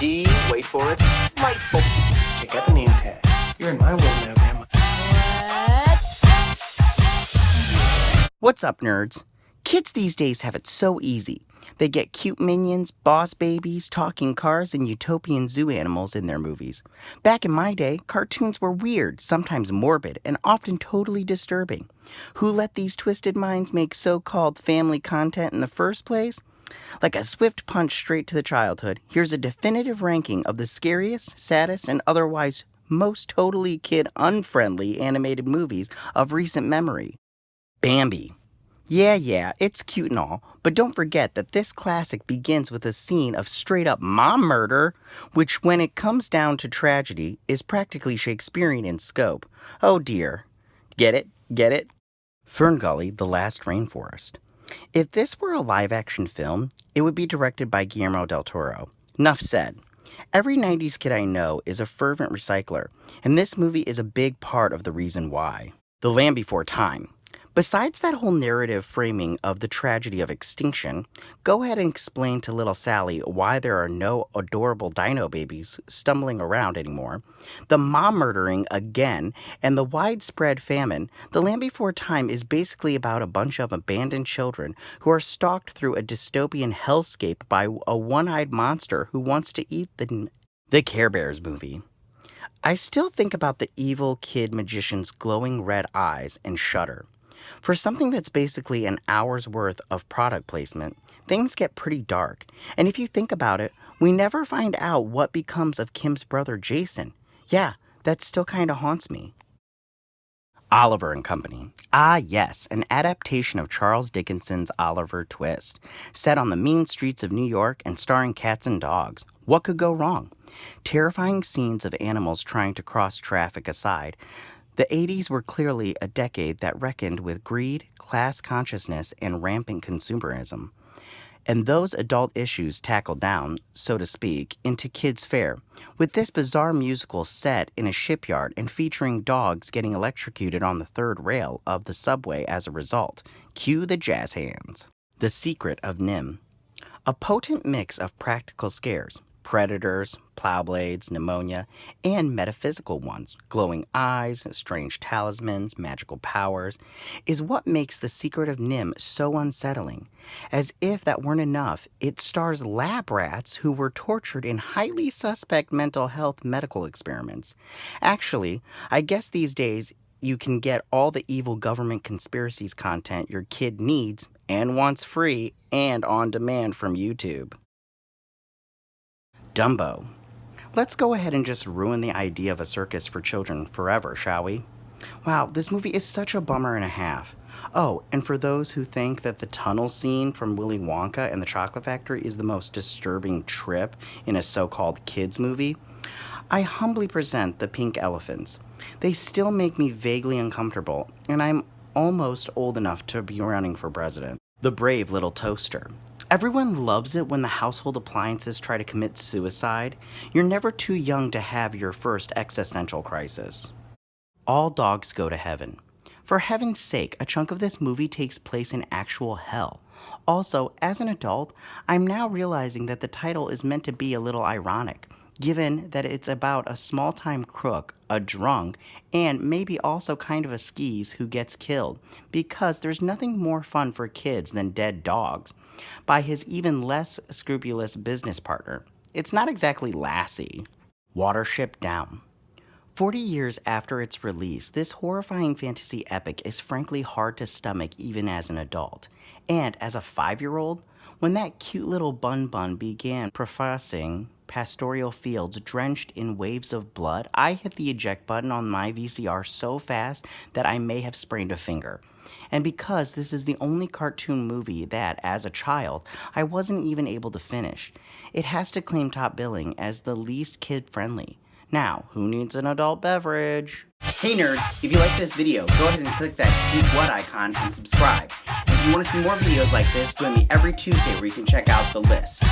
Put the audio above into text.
D, wait for it, light bulb. Check out the name tag. You're in my world now, Grandma. What's up, nerds? Kids these days have it so easy. They get cute minions, boss babies, talking cars, and utopian zoo animals in their movies. Back in my day, cartoons were weird, sometimes morbid, and often totally disturbing. Who let these twisted minds make so-called family content in the first place? Like a swift punch straight to the childhood, here's a definitive ranking of the scariest, saddest, and otherwise most totally kid-unfriendly animated movies of recent memory. Bambi. Yeah, it's cute and all, but don't forget that this classic begins with a scene of straight-up mom murder, which, when it comes down to tragedy, is practically Shakespearean in scope. Oh dear. Get it? Fern Gully, The Last Rainforest. If this were a live-action film, it would be directed by Guillermo del Toro. Nuff said. Every 90s kid I know is a fervent recycler, and this movie is a big part of the reason why. The Land Before Time. Besides that whole narrative framing of the tragedy of extinction, go ahead and explain to little Sally why there are no adorable dino babies stumbling around anymore, the mom murdering again, and the widespread famine. The Land Before Time is basically about a bunch of abandoned children who are stalked through a dystopian hellscape by a one-eyed monster who wants to eat the Care Bears movie. I still think about the evil kid magician's glowing red eyes and shudder. For something that's basically an hour's worth of product placement, things get pretty dark. And if you think about it, we never find out what becomes of Kim's brother Jason. Yeah, that still kind of haunts me. Oliver and Company. Ah, yes, an adaptation of Charles Dickinson's Oliver Twist, set on the mean streets of New York and starring cats and dogs. What could go wrong? Terrifying scenes of animals trying to cross traffic aside, the 80s were clearly a decade that reckoned with greed, class consciousness, and rampant consumerism. And those adult issues tackled down, so to speak, into kids' fare, with this bizarre musical set in a shipyard and featuring dogs getting electrocuted on the third rail of the subway as a result. Cue the jazz hands. The Secret of NIMH. A potent mix of practical scares, predators, plowblades, pneumonia, and metaphysical ones, glowing eyes, strange talismans, magical powers, is what makes The Secret of NIMH so unsettling. As if that weren't enough, it stars lab rats who were tortured in highly suspect mental health medical experiments. Actually, I guess these days you can get all the evil government conspiracies content your kid needs and wants free and on demand from YouTube. Dumbo. Let's go ahead and just ruin the idea of a circus for children forever, shall we? Wow, this movie is such a bummer and a half. Oh, and for those who think that the tunnel scene from Willy Wonka and the Chocolate Factory is the most disturbing trip in a so-called kids movie, I humbly present the pink elephants. They still make me vaguely uncomfortable, and I'm almost old enough to be running for president. The Brave Little Toaster. Everyone loves it when the household appliances try to commit suicide. You're never too young to have your first existential crisis. All Dogs Go to Heaven. For heaven's sake, a chunk of this movie takes place in actual hell. Also, as an adult, I'm now realizing that the title is meant to be a little ironic, given that it's about a small-time crook, a drunk, and maybe also kind of a skis who gets killed, because there's nothing more fun for kids than dead dogs, by his even less scrupulous business partner. It's not exactly Lassie. Watership Down. 40 years after its release, this horrifying fantasy epic is frankly hard to stomach even as an adult. And as a 5-year-old, when that cute little bun began professing pastoral fields drenched in waves of blood, I hit the eject button on my VCR so fast that I may have sprained a finger. And because this is the only cartoon movie that, as a child, I wasn't even able to finish, it has to claim top billing as the least kid-friendly. Now, who needs an adult beverage? Hey nerds, if you like this video, go ahead and click that deep what icon and subscribe. If you want to see more videos like this, join me every Tuesday where you can check out the list.